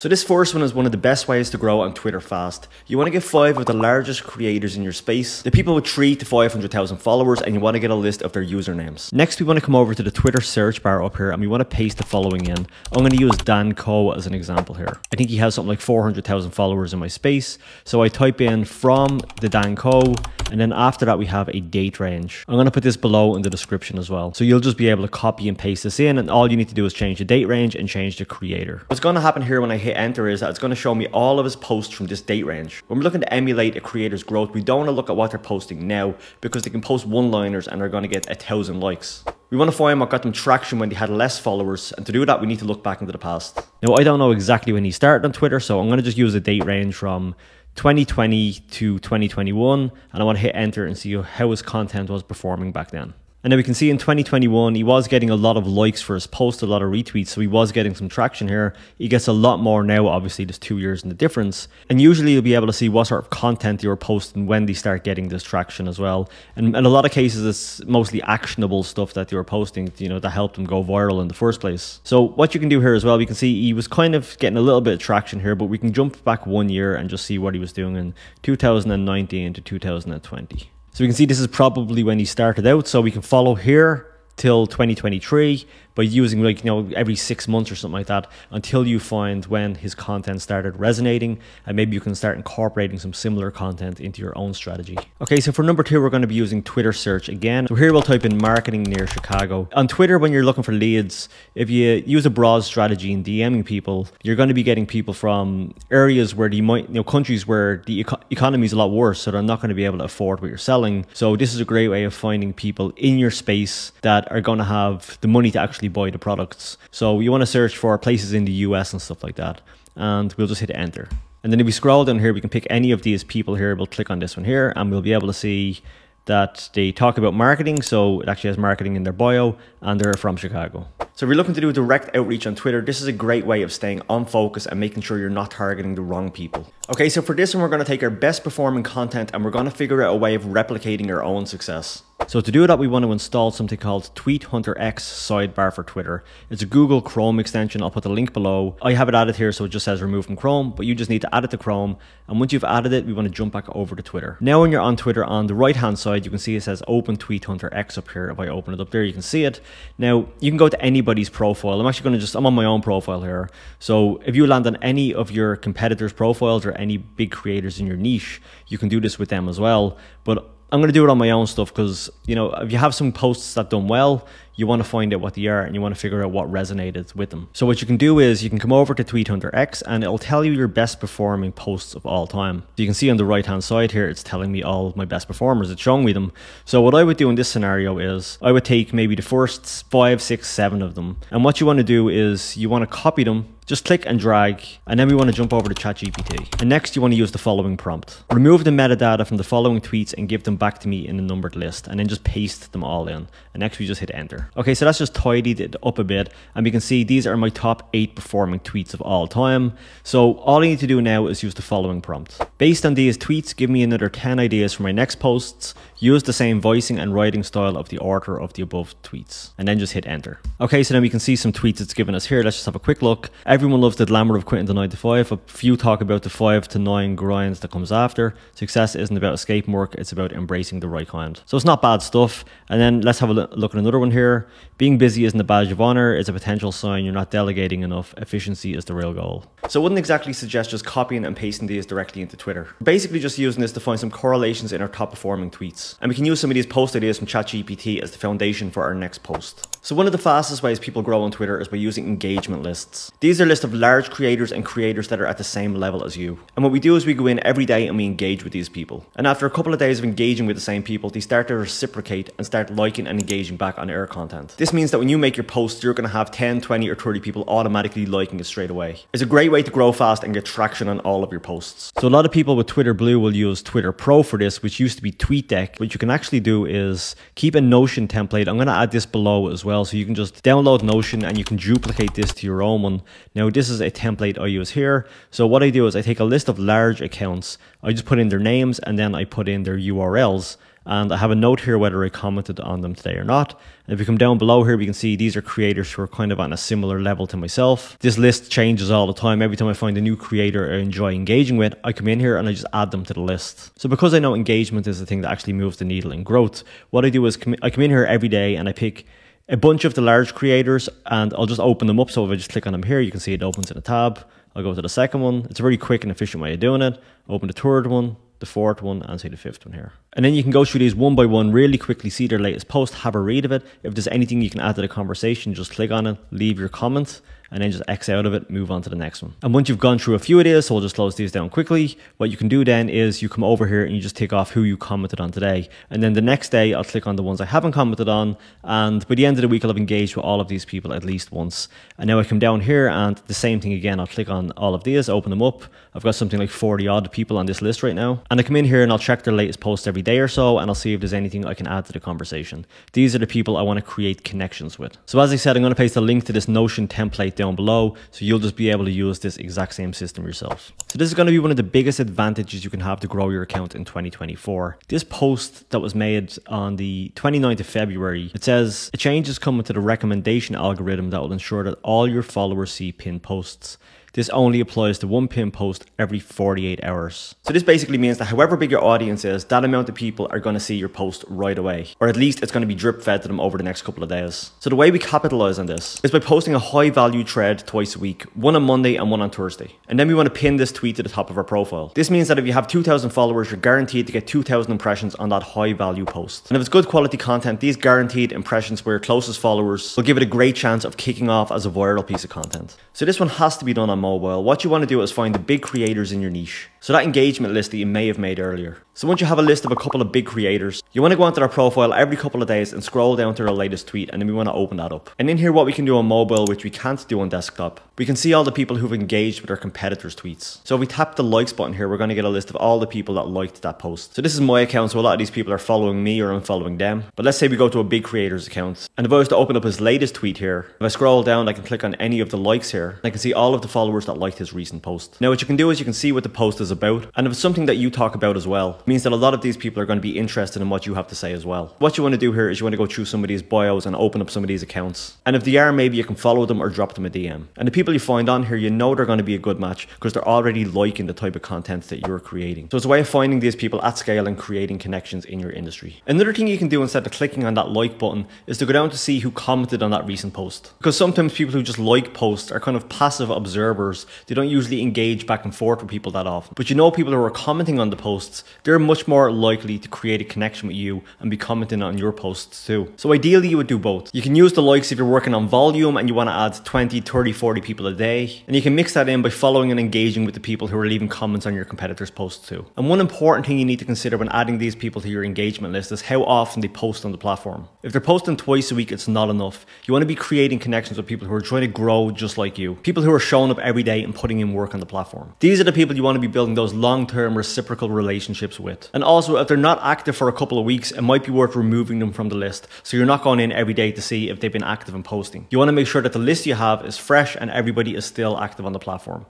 So this first one is one of the best ways to grow on Twitter fast. You want to get 5 of the largest creators in your space, the people with 3 to 500,000 followers, and you want to get a list of their usernames. Next, we want to come over to the Twitter search bar up here and we want to paste the following in. I'm going to use Dan Coe as an example here. I think he has something like 400,000 followers in my space. So I type in from the Dan Coe, and then after that we have a date range. I'm going to put this below in the description as well. So you'll just be able to copy and paste this in, and all you need to do is change the date range and change the creator. What's going to happen here when I hit enter is that it's going to show me all of his posts from this date range. When we're looking to emulate a creator's growth, we don't want to look at what they're posting now, because they can post one-liners and they're going to get 1,000 likes. We want to find what got them traction when they had less followers, and to do that we need to look back into the past. Now I don't know exactly when he started on Twitter, so I'm going to just use a date range from 2020 to 2021, and I want to hit enter and see how his content was performing back then. And now we can see in 2021, he was getting a lot of likes for his post, a lot of retweets, so he was getting some traction here. He gets a lot more now, obviously there's 2 years in the difference. And usually you'll be able to see what sort of content you're posting when they start getting this traction as well. And in a lot of cases, it's mostly actionable stuff that you're posting, you know, that helped them go viral in the first place. So what you can do here as well, we can see he was kind of getting a little bit of traction here, but we can jump back 1 year and just see what he was doing in 2019 to 2020. So we can see this is probably when he started out, so we can follow here till 2023 by using, like, you know, every 6 months or something like that, until you find when his content started resonating, and maybe you can start incorporating some similar content into your own strategy. Okay, so for number 2, we're going to be using Twitter search again. So here we'll type in marketing near Chicago. On Twitter, when you're looking for leads, if you use a broad strategy in DMing people, you're going to be getting people from areas where you might, you know, countries where the economy is a lot worse, so they're not going to be able to afford what you're selling. So this is a great way of finding people in your space that are going to have the money to actually buy the products. So you want to search for places in the US and stuff like that, and we'll just hit enter. And then if we scroll down here, we can pick any of these people here. We'll click on this one here and we'll be able to see that they talk about marketing, so it actually has marketing in their bio, and they're from Chicago. So if you're looking to do direct outreach on Twitter, this is a great way of staying on focus and making sure you're not targeting the wrong people. Okay, so for this one, we're going to take our best performing content and we're going to figure out a way of replicating our own success. So to do that, we want to install something called Tweet Hunter X sidebar for Twitter. It's a Google Chrome extension. I'll put the link below. I have it added here, so it just says remove from Chrome, but you just need to add it to Chrome. And once you've added it, we want to jump back over to Twitter. Now when you're on Twitter, on the right hand side, you can see it says open Tweet Hunter X up here. If I open it up there, you can see it. Now you can go to anybody's profile. I'm on my own profile here. So if you land on any of your competitors' profiles or any big creators in your niche, you can do this with them as well. But I'm going to do it on my own stuff because, you know, if you have some posts that done well, you want to find out what they are and you want to figure out what resonated with them. So what you can do is you can come over to Tweet Hunter X and it'll tell you your best performing posts of all time. So you can see on the right hand side here, it's telling me all my best performers. It's showing me them. So what I would do in this scenario is I would take maybe the first 5, 6, 7 of them. And what you want to do is you want to copy them. Just click and drag, and then we want to jump over to ChatGPT. And next you want to use the following prompt. Remove the metadata from the following tweets and give them back to me in a numbered list, and then just paste them all in. And next we just hit enter. Okay, so that's just tidied it up a bit, and we can see these are my top 8 performing tweets of all time. So all I need to do now is use the following prompt. Based on these tweets, give me another 10 ideas for my next posts. Use the same voicing and writing style of the author of the above tweets, and then just hit enter. Okay, so then we can see some tweets it's given us here. Let's just have a quick look. Everyone loves the glamour of quitting the 9 to 5. A few talk about the 5 to 9 grinds that comes after. Success isn't about escaping work, it's about embracing the right kind. So it's not bad stuff. And then let's have a look at another one here. Being busy isn't a badge of honor, it's a potential sign you're not delegating enough. Efficiency is the real goal. So I wouldn't exactly suggest just copying and pasting these directly into Twitter. We're basically just using this to find some correlations in our top performing tweets. And we can use some of these post ideas from ChatGPT as the foundation for our next post. So one of the fastest ways people grow on Twitter is by using engagement lists. These are lists of large creators and creators that are at the same level as you. And what we do is we go in every day and we engage with these people. And after a couple of days of engaging with the same people, they start to reciprocate and start liking and engaging back on our content. This means that when you make your post, you're going to have 10, 20 or 30 people automatically liking it straight away. It's a great way to grow fast and get traction on all of your posts. So a lot of people with Twitter Blue will use Twitter Pro for this, which used to be TweetDeck. What you can actually do is keep a Notion template. I'm going to add this below as well, so you can just download Notion and you can duplicate this to your own one. Now this is a template I use here. So what I do is I take a list of large accounts, I just put in their names and then I put in their URLs. and I have a note here whether I commented on them today or not. And if we come down below here, we can see these are creators who are kind of on a similar level to myself. This list changes all the time. Every time I find a new creator I enjoy engaging with, I come in here and I just add them to the list. So because I know engagement is the thing that actually moves the needle in growth, what I do is I come in here every day and I pick a bunch of the large creators and I'll just open them up. So if I just click on them here, you can see it opens in a tab. I'll go to the second one. It's a very quick and efficient way of doing it. Open the third one, the fourth one, and say the fifth one here. And then you can go through these one by one really quickly, see their latest post, have a read of it. If there's anything you can add to the conversation, just click on it, leave your comment, and then just X out of it, move on to the next one. And once you've gone through a few of these, so we'll just close these down quickly, what you can do then is you come over here and you just tick off who you commented on today. And then the next day, I'll click on the ones I haven't commented on. And by the end of the week, I'll have engaged with all of these people at least once. And now I come down here and the same thing again, I'll click on all of these, open them up. I've got something like 40 odd people on this list right now. And I come in here and I'll check their latest posts every day or so, and I'll see if there's anything I can add to the conversation. These are the people I want to create connections with. So as I said, I'm going to paste a link to this Notion template down below, so you'll just be able to use this exact same system yourself. So this is going to be one of the biggest advantages you can have to grow your account in 2024. This post that was made on the 29th of February, it says, a change is coming to the recommendation algorithm that will ensure that all your followers see pinned posts. This only applies to one pinned post every 48 hours. So this basically means that however big your audience is, that amount of people are going to see your post right away. Or at least it's going to be drip fed to them over the next couple of days. So the way we capitalize on this is by posting a high value thread twice a week, one on Monday and one on Thursday. And then we want to pin this tweet to the top of our profile. This means that if you have 2,000 followers, you're guaranteed to get 2,000 impressions on that high value post. And if it's good quality content, these guaranteed impressions for your closest followers will give it a great chance of kicking off as a viral piece of content. So this one has to be done on mobile. What you want to do is find the big creators in your niche. So that engagement list that you may have made earlier. So once you have a list of a couple of big creators, you want to go onto their profile every couple of days and scroll down to their latest tweet, and then we want to open that up. And in here, what we can do on mobile, which we can't do on desktop, we can see all the people who've engaged with our competitors' tweets. So if we tap the likes button here, we're going to get a list of all the people that liked that post. So this is my account, so a lot of these people are following me or I'm following them. But let's say we go to a big creator's account, and if I was to open up his latest tweet here, if I scroll down, I can click on any of the likes here, and I can see all of the followers that liked his recent post. Now what you can do is you can see what the post is about, and if it's something that you talk about as well, it means that a lot of these people are going to be interested in what you have to say as well. What you want to do here is you want to go through some of these bios and open up some of these accounts. And if they are, maybe you can follow them or drop them a DM. And the people you find on here, you know they're going to be a good match because they're already liking the type of content that you're creating. So it's a way of finding these people at scale and creating connections in your industry. Another thing you can do instead of clicking on that like button is to go down to see who commented on that recent post. Because sometimes people who just like posts are kind of passive observers. They don't usually engage back and forth with people that often. But you know, people who are commenting on the posts, they're much more likely to create a connection with you and be commenting on your posts too. So ideally you would do both. You can use the likes if you're working on volume and you want to add 20, 30, 40 people a day. And you can mix that in by following and engaging with the people who are leaving comments on your competitors' posts too. And one important thing you need to consider when adding these people to your engagement list is how often they post on the platform. If they're posting twice a week, it's not enough. You want to be creating connections with people who are trying to grow just like you. People who are showing up every day and putting in work on the platform. These are the people you want to be building those long-term reciprocal relationships with. And also, if they're not active for a couple of weeks, it might be worth removing them from the list. So you're not going in every day to see if they've been active and posting. You want to make sure that the list you have is fresh and everybody is still active on the platform.